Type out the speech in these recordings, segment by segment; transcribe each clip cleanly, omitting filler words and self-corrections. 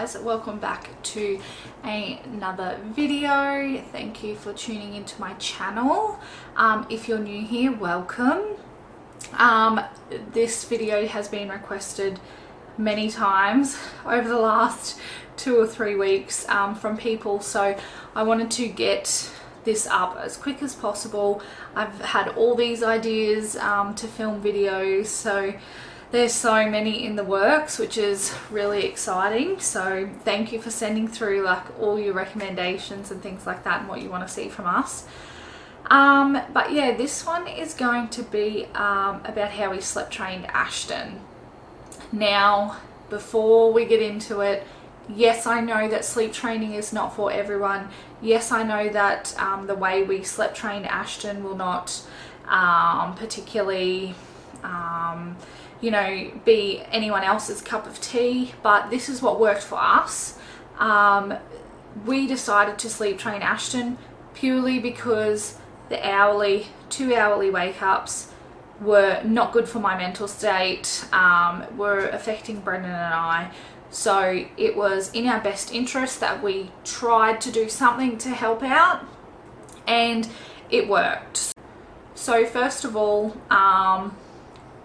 guys, welcome back to another video. Thank you for tuning into my channel. If you're new here, welcome. This video has been requested many times over the last 2 or 3 weeks from people, so I wanted to get this up as quick as possible. I've had all these ideas to film videos, so there's so many in the works, which is really exciting. So thank you for sending through like all your recommendations and things like that and what you want to see from us. But yeah, this one is going to be about how we sleep trained Ashton. Now, before we get into it, yes, I know that sleep training is not for everyone. Yes, I know that the way we sleep trained Ashton will not particularly you know, be anyone else's cup of tea, but this is what worked for us. We decided to sleep train Ashton purely because the 2 hourly wake ups were not good for my mental state, were affecting Brendan and I. So it was in our best interest that we tried to do something to help out, and it worked. So first of all,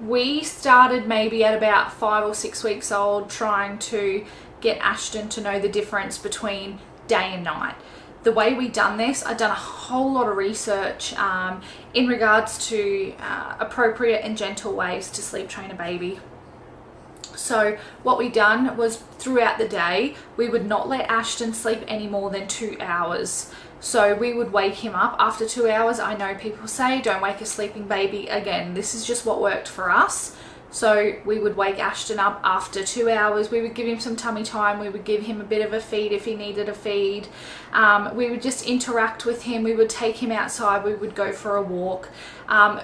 we started maybe at about 5 or 6 weeks old trying to get Ashton to know the difference between day and night. The way we done this, I'd done a whole lot of research in regards to appropriate and gentle ways to sleep train a baby. So what we done was throughout the day, we would not let Ashton sleep any more than 2 hours. So we would wake him up after 2 hours. I know people say don't wake a sleeping baby. Again, this is just what worked for us. So we would wake Ashton up after 2 hours. We would give him some tummy time. We would give him a bit of a feed if he needed a feed. We would just interact with him. We would take him outside. We would go for a walk.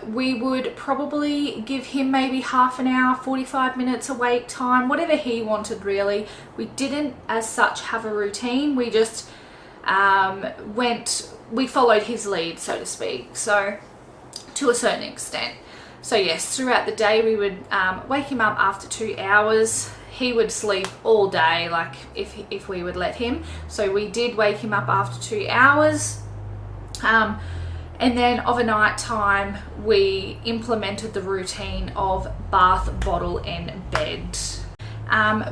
We would probably give him maybe half an hour, 45 minutes awake time, whatever he wanted really. We didn't as such have a routine. We just we followed his lead, so to speak, so to a certain extent. So yes, throughout the day we would wake him up after 2 hours. He would sleep all day, like if we would let him. So we did wake him up after 2 hours, and then of a night time we implemented the routine of bath, bottle and bed.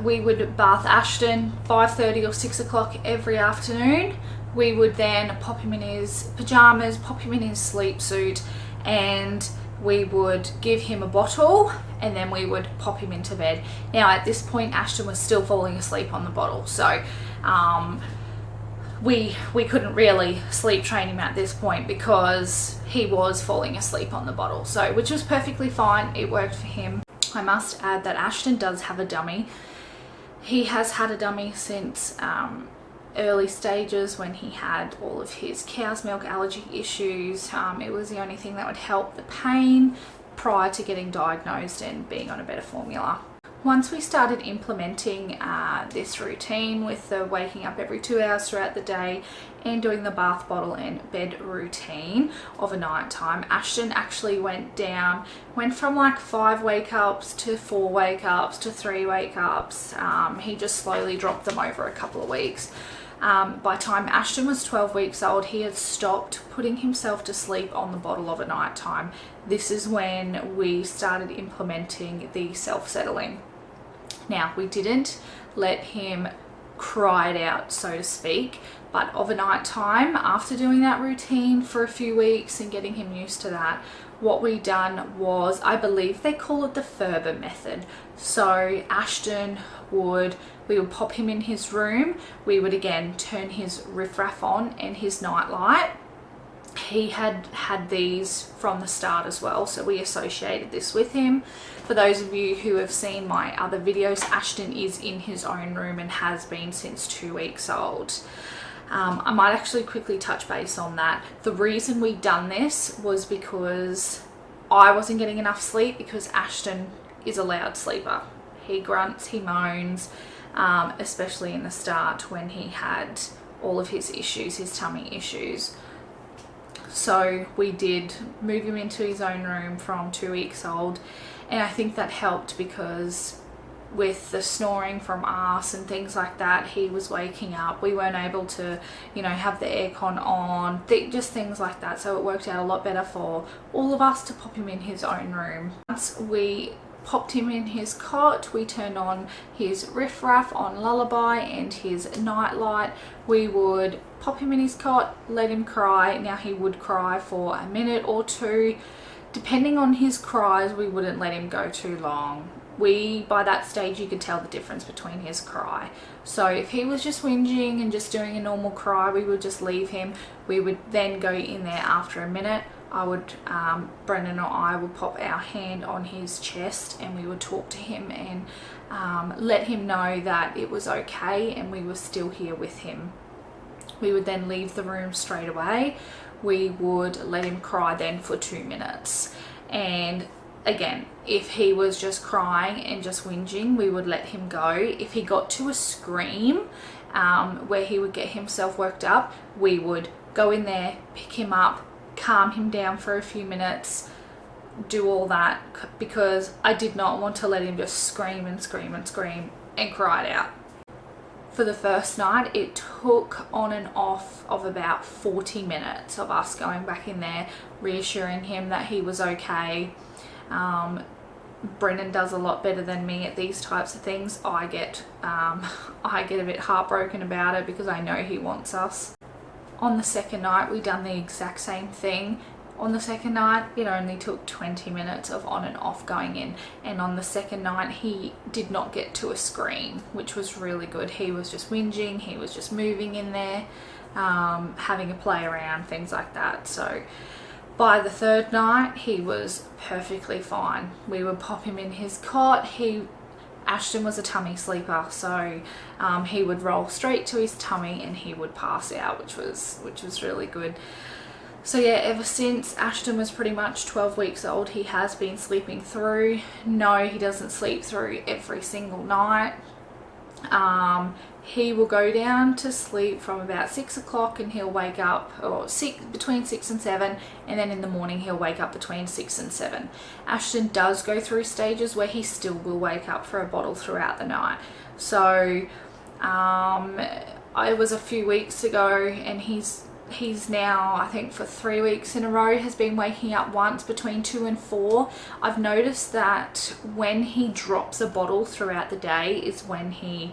We would bath Ashton 5:30 or 6 o'clock every afternoon. We would then pop him in his pajamas, pop him in his sleep suit, and we would give him a bottle, and then we would pop him into bed. Now at this point Ashton was still falling asleep on the bottle, so we couldn't really sleep train him at this point because he was falling asleep on the bottle, so which was perfectly fine. It worked for him. I must add that Ashton does have a dummy. He has had a dummy since early stages when he had all of his cow's milk allergy issues. It was the only thing that would help the pain prior to getting diagnosed and being on a better formula. Once we started implementing this routine with the waking up every 2 hours throughout the day and doing the bath, bottle and bed routine of a night time, Ashton actually went from like 5 wake ups to 4 wake ups to 3 wake ups. He just slowly dropped them over a couple of weeks. By the time Ashton was 12 weeks old, he had stopped putting himself to sleep on the bottle of a night time. This is when we started implementing the self-settling. Now, we didn't let him cry it out, so to speak, but of a night time, after doing that routine for a few weeks and getting him used to that, what we done was, I believe they call it the Ferber method. So Ashton we would pop him in his room. We would again turn his riffraff on and his night light. He had these from the start as well, so we associated this with him. For those of you who have seen my other videos, Ashton is in his own room and has been since 2 weeks old. I might actually quickly touch base on that. The reason we done this was because I wasn't getting enough sleep, because Ashton is a loud sleeper. He grunts, he moans, especially in the start when he had all of his issues, his tummy issues. So we did move him into his own room from 2 weeks old, and I think that helped because with the snoring from us and things like that, he was waking up. We weren't able to, you know, have the aircon on, just things like that. So it worked out a lot better for all of us to pop him in his own room. Once we popped him in his cot, we turned on his Riff Raff on lullaby and his nightlight. We would pop him in his cot, let him cry. Now he would cry for a minute or two. Depending on his cries, we wouldn't let him go too long. By that stage, you could tell the difference between his cry. So if he was just whinging and just doing a normal cry, we would just leave him. We would then go in there after a minute. Brendan or I would pop our hand on his chest and we would talk to him and let him know that it was okay and we were still here with him. We would then leave the room straight away. We would let him cry then for 2 minutes. And again, if he was just crying and just whinging, we would let him go. If he got to a scream where he would get himself worked up, we would go in there, pick him up, calm him down for a few minutes, do all that, because I did not want to let him just scream and scream and scream and cry it out. For the first night, it took on and off of about 40 minutes of us going back in there, reassuring him that he was okay. Brendan does a lot better than me at these types of things. I get a bit heartbroken about it because I know he wants us. On the second night, we done the exact same thing. On the second night, it only took 20 minutes of on and off going in, and on the second night he did not get to a scream, which was really good. He was just whinging, he was just moving in there, having a play around, things like that. So by the third night he was perfectly fine. We would pop him in his cot. Ashton was a tummy sleeper, so he would roll straight to his tummy and he would pass out, which was really good. So yeah, ever since Ashton was pretty much 12 weeks old, he has been sleeping through. No, he doesn't sleep through every single night. He will go down to sleep from about 6 o'clock and he'll wake up, between 6 and 7, and then in the morning he'll wake up between 6 and 7. Ashton does go through stages where he still will wake up for a bottle throughout the night. So it was a few weeks ago, and he's now, I think for 3 weeks in a row, has been waking up once between 2 and 4. I've noticed that when he drops a bottle throughout the day is when he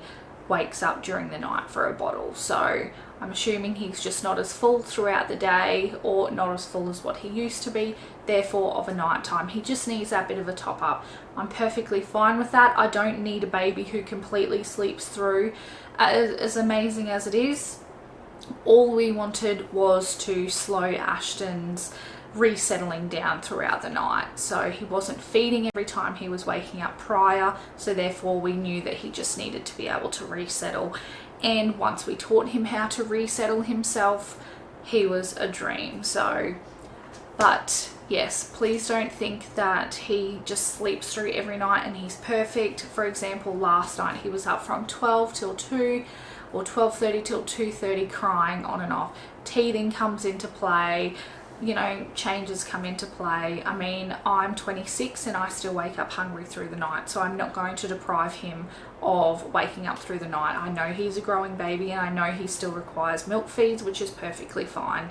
wakes up during the night for a bottle. So I'm assuming he's just not as full throughout the day, or not as full as what he used to be, therefore of a night time he just needs that bit of a top up. I'm perfectly fine with that. I don't need a baby who completely sleeps through. As amazing as it is, all we wanted was to slow Ashton's resettling down throughout the night. So he wasn't feeding every time he was waking up prior, so therefore we knew that he just needed to be able to resettle. And once we taught him how to resettle himself, he was a dream. So, but yes, please don't think that he just sleeps through every night and he's perfect. For example, last night he was up from 12 till 2 or 12:30 till 2:30 crying on and off. Teething comes into play, you know, changes come into play. I mean, I'm 26 and I still wake up hungry through the night, so I'm not going to deprive him of waking up through the night. I know he's a growing baby and I know he still requires milk feeds, which is perfectly fine.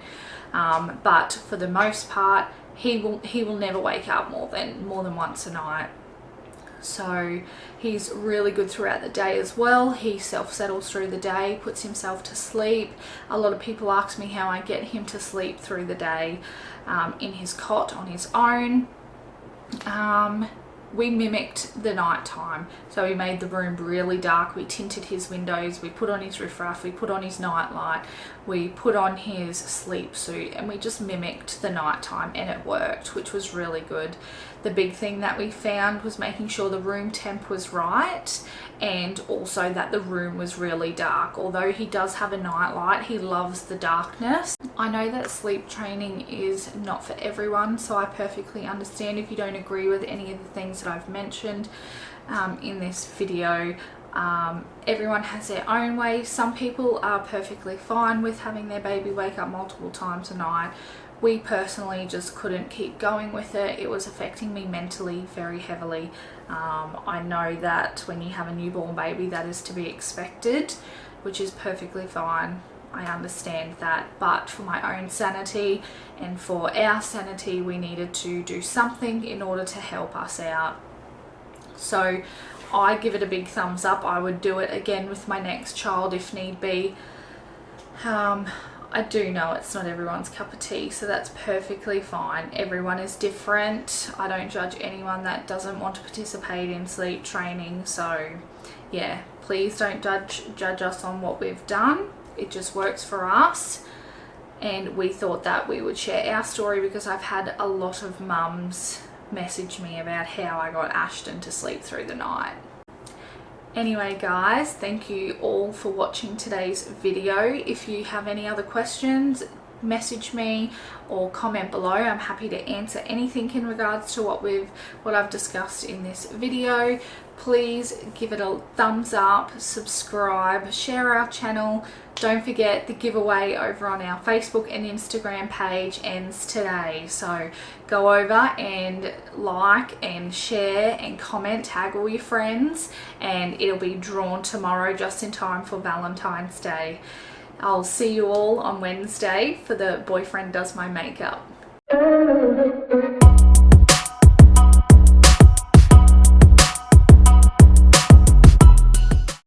But for the most part, he will never wake up more than once a night. So he's really good throughout the day as well. He self-settles through the day, puts himself to sleep. A lot of people ask me how I get him to sleep through the day in his cot on his own. We mimicked the night time, so we made the room really dark. We tinted his windows, we put on his Riff Raff, we put on his nightlight, we put on his sleep suit, and we just mimicked the night time, and it worked, which was really good. The big thing that we found was making sure the room temp was right, and also that the room was really dark. Although he does have a nightlight, he loves the darkness. I know that sleep training is not for everyone, so I perfectly understand if you don't agree with any of the things that I've mentioned in this video. Everyone has their own way. Some people are perfectly fine with having their baby wake up multiple times a night. we personally just couldn't keep going with it. It was affecting me mentally very heavily. I know that when you have a newborn baby, that is to be expected, which is perfectly fine. I understand that, but for my own sanity and for our sanity, we needed to do something in order to help us out. So I give it a big thumbs up. I would do it again with my next child if need be. I do know it's not everyone's cup of tea, so that's perfectly fine. Everyone is different. I don't judge anyone that doesn't want to participate in sleep training. So yeah, please don't judge us on what we've done. It just works for us, and we thought that we would share our story because I've had a lot of mums message me about how I got Ashton to sleep through the night. Anyway guys, thank you all for watching today's video. If you have any other questions, message me or comment below. I'm happy to answer anything in regards to what I've discussed in this video. Please give it a thumbs up, subscribe, share our channel. Don't forget the giveaway over on our Facebook and Instagram page ends today. So go over and like and share and comment, tag all your friends, and it'll be drawn tomorrow just in time for Valentine's Day. I'll see you all on Wednesday for the Boyfriend Does My Makeup.